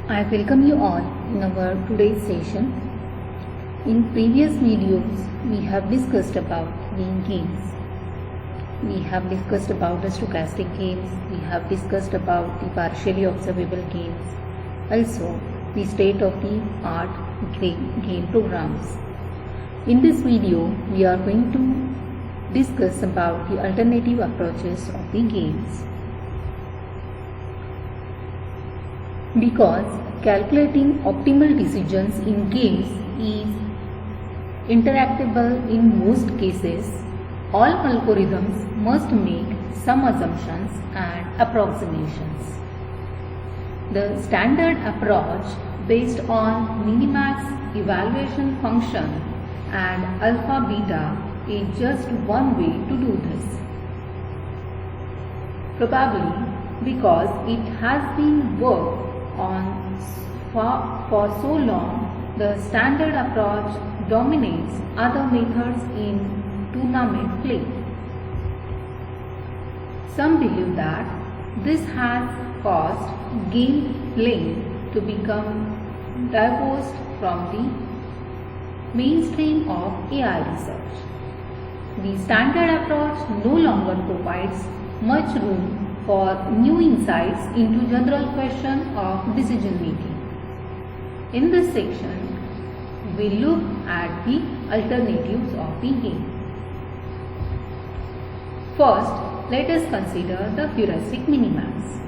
I welcome you all in our today's session. In previous videos, we have discussed about playing games. We have discussed about the stochastic games. We have discussed about the partially observable games. Also, the state of the art game programs. In this video, we are going to discuss about the alternative approaches of the games. Because calculating optimal decisions in games is interactable in most cases, all algorithms must make some assumptions and approximations. The standard approach based on minimax evaluation function and alpha beta is just one way to do this. Probably because it has been worked on for so long, the standard approach dominates other methods in tournament play. Some believe that this has caused game playing to become divorced from the mainstream of AI research. The standard approach no longer provides much room for new insights into general question of decision making. In this section, we look at the alternatives of the game. First, let us consider the heuristic minimax.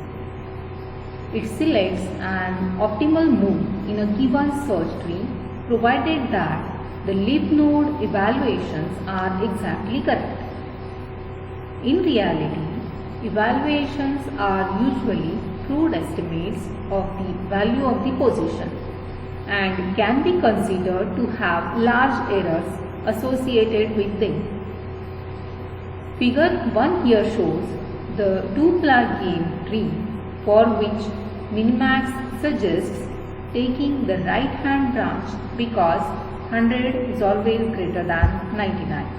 It selects an optimal move in a given search tree provided that the leaf node evaluations are exactly correct. In reality, evaluations are usually crude estimates of the value of the position and can be considered to have large errors associated with them. Figure 1 here shows the two-player game tree for which minimax suggests taking the right-hand branch because 100 is always greater than 99.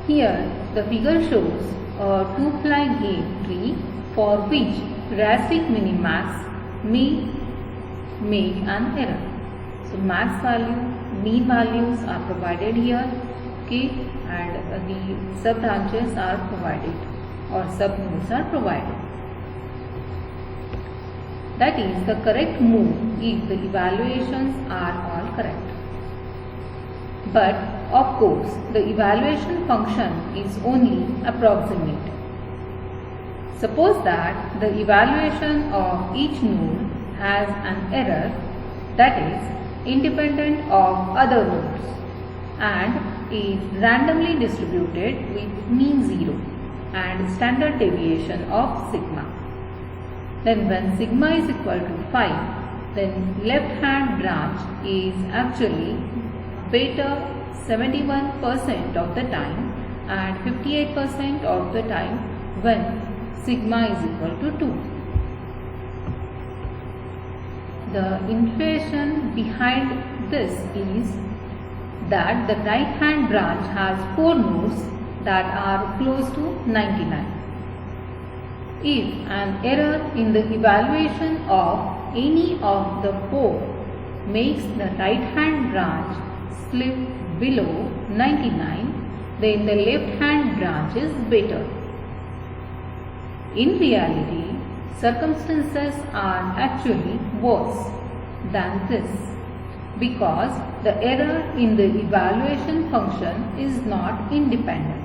Here, the figure shows a two-player game tree for which heuristic minimax may make an error. So, max value, mean values are provided here, okay, and the sub-branches are provided or sub-nodes are provided. That is the correct move if the evaluations are all correct. But of course, the evaluation function is only approximate. Suppose that the evaluation of each node has an error that is independent of other nodes and is randomly distributed with mean 0 and standard deviation of sigma. Then when sigma is equal to 5, then left hand branch is actually better 71% of the time and 58% of the time when sigma is equal to 2. The intuition behind this is that the right hand branch has 4 nodes that are close to 99. If an error in the evaluation of any of the 4 makes the right hand branch slip below 99, then the left hand branch is better. In reality, circumstances are actually worse than this because the error in the evaluation function is not independent.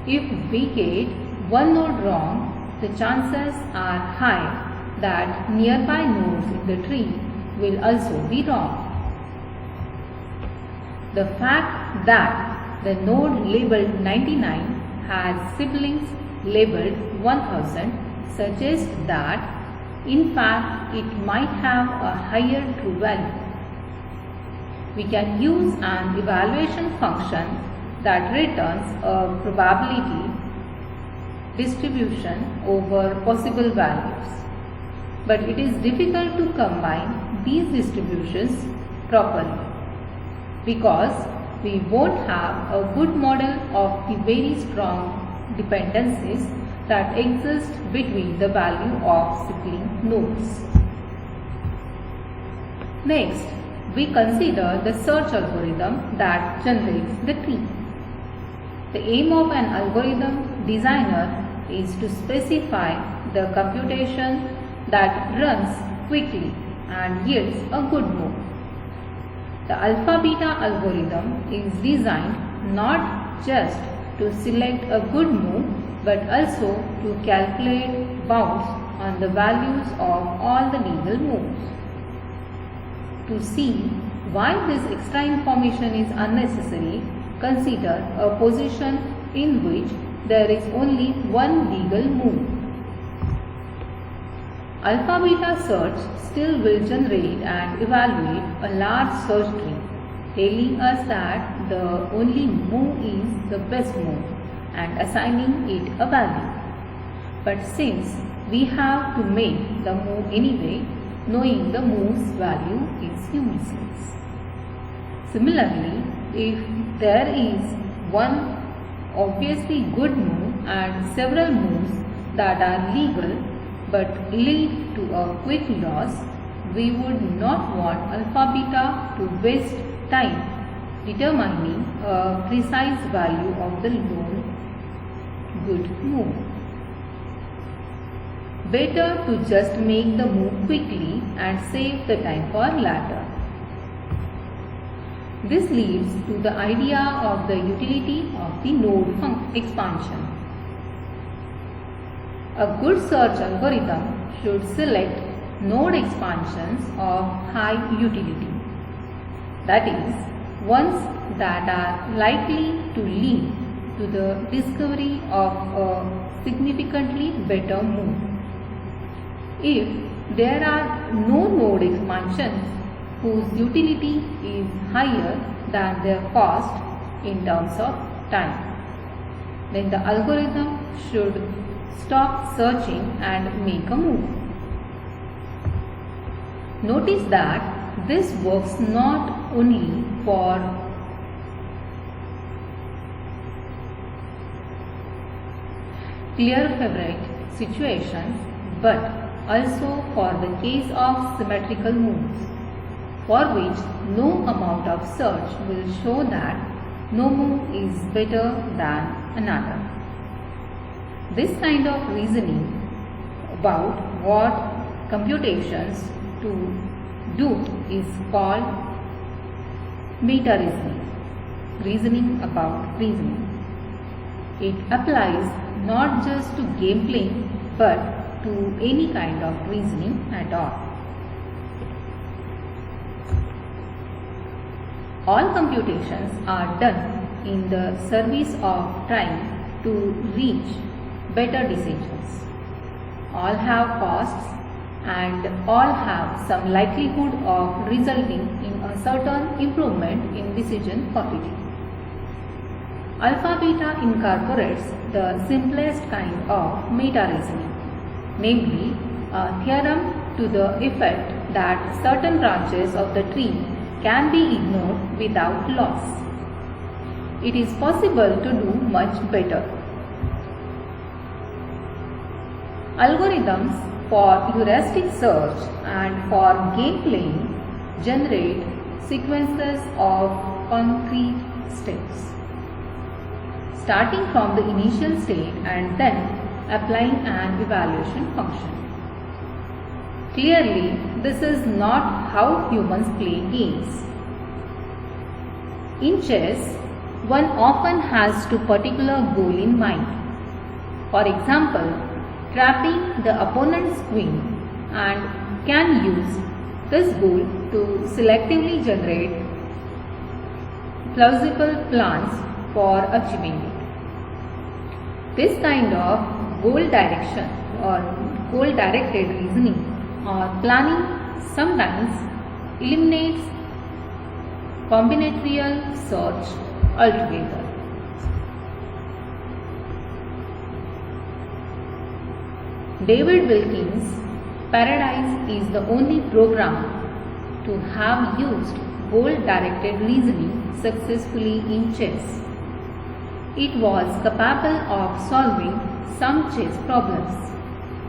If we get one node wrong, the chances are high that nearby nodes in the tree will also be wrong. The fact that the node labeled 99 has siblings labeled 1000 suggests that in fact it might have a higher true value. We can use an evaluation function that returns a probability distribution over possible values. But it is difficult to combine these distributions properly because we won't have a good model of the very strong dependencies that exist between the value of sibling nodes. Next, we consider the search algorithm that generates the tree. The aim of an algorithm designer is to specify the computation that runs quickly and yields a good move. The alpha-beta algorithm is designed not just to select a good move but also to calculate bounds on the values of all the legal moves. To see why this extra information is unnecessary, consider a position in which there is only one legal move. Alpha-beta search still will generate and evaluate a large search tree, telling us that the only move is the best move and assigning it a value. But since we have to make the move anyway, knowing the move's value is useless. Similarly, if there is one obviously good move and several moves that are legal but lead to a quick loss, we would not want alpha-beta to waste time determining a precise value of the lone good move. Better to just make the move quickly and save the time for later. This leads to the idea of the utility of the node expansion. A good search algorithm should select node expansions of high utility, that is, ones that are likely to lead to the discovery of a significantly better move. If there are no node expansions whose utility is higher than their cost in terms of time, then the algorithm should stop searching and make a move. Notice that this works not only for clear favorite situations but also for the case of symmetrical moves, for which no amount of search will show that no move is better than another. This kind of reasoning about what computations to do is called meta-reasoning, reasoning about reasoning. It applies not just to game playing but to any kind of reasoning at all. All computations are done in the service of trying to reach better decisions. All have costs and all have some likelihood of resulting in a certain improvement in decision quality. Alpha-beta incorporates the simplest kind of meta-reasoning, namely a theorem to the effect that certain branches of the tree can be ignored without loss. It is possible to do much better. Algorithms for heuristic search and for game playing generate sequences of concrete steps, starting from the initial state and then applying an evaluation function. Clearly, this is not how humans play games. In chess, one often has a particular goal in mind. For example, trapping the opponent's queen, and can use this goal to selectively generate plausible plans for achieving it. This kind of goal direction or goal directed reasoning or planning sometimes eliminates combinatorial search altogether. David Wilkins' Paradise is the only program to have used goal-directed reasoning successfully in chess. It was capable of solving some chess problems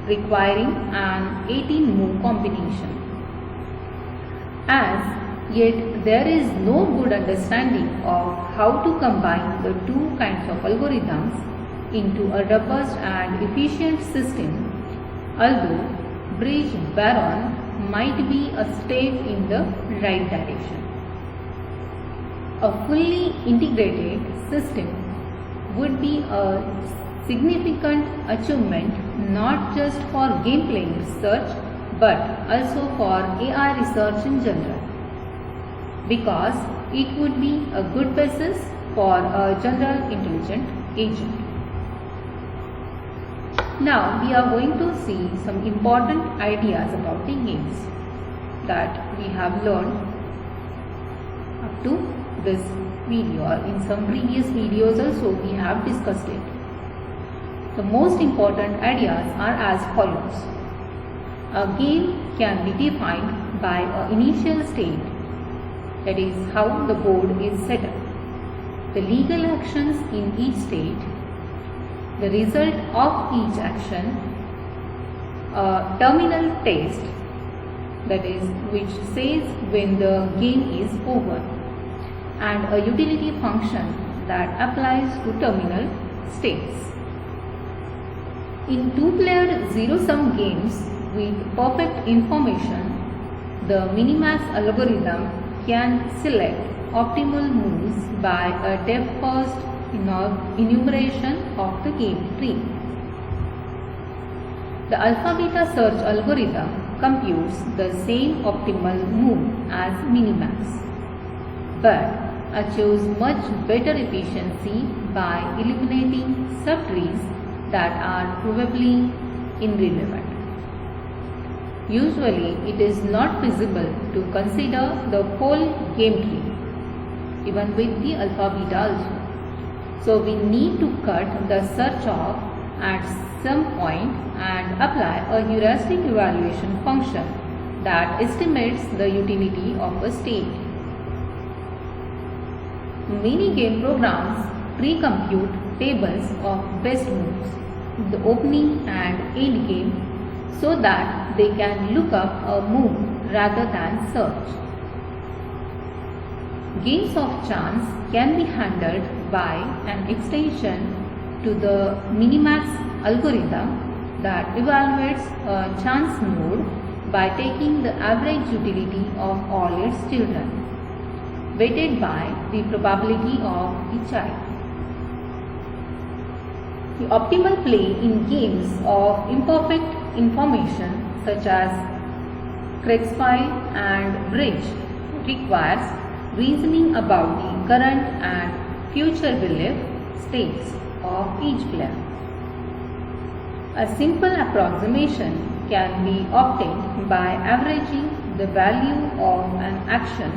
requiring an 18-move combination. As yet there is no good understanding of how to combine the two kinds of algorithms into a robust and efficient system, although Bridge-Barron might be a step in the right direction. A fully integrated system would be a significant achievement not just for gameplay research but also for AI research in general, because it would be a good basis for a general intelligent agent. Now we are going to see some important ideas about the games that we have learned up to this video, or in some previous videos also we have discussed it. The most important ideas are as follows. A game can be defined by an initial state, that is how the board is set up, the legal actions in each state, the result of each action, a terminal test, that is which says when the game is over, and a utility function that applies to terminal states. In two-player zero-sum games with perfect information, the Minimax algorithm can select optimal moves by a depth-first enumeration of the game tree. The alpha-beta search algorithm computes the same optimal move as Minimax, but achieves much better efficiency by eliminating subtrees that are probably irrelevant. Usually, it is not feasible to consider the whole game tree, even with the alpha-beta also. So, we need to cut the search off at some point and apply a heuristic evaluation function that estimates the utility of a state. Many game programs pre-compute tables of best moves in the opening and end game so that they can look up a move rather than search. Games of chance can be handled by an extension to the Minimax algorithm that evaluates a chance node by taking the average utility of all its children, weighted by the probability of the child. The optimal play in games of imperfect information such as Kriegspiel and Bridge requires reasoning about the current and future belief states of each player. A simple approximation can be obtained by averaging the value of an action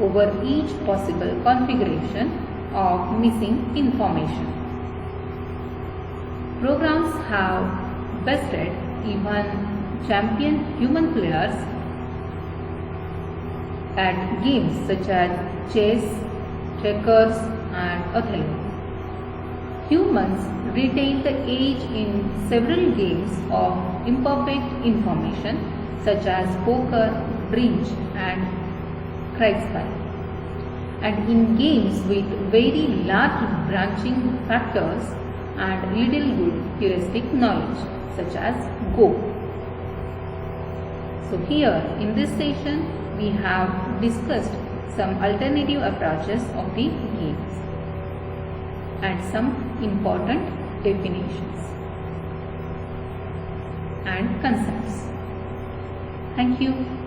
over each possible configuration of missing information. Programs have bested even champion human players at games such as chess, checkers and Othello. Humans retain the edge in several games of imperfect information such as poker, bridge and Kriegspiel, and in games with very large branching factors and little good heuristic knowledge such as Go. So here in this session we have discussed some alternative approaches of the games and some important definitions and concepts. Thank you.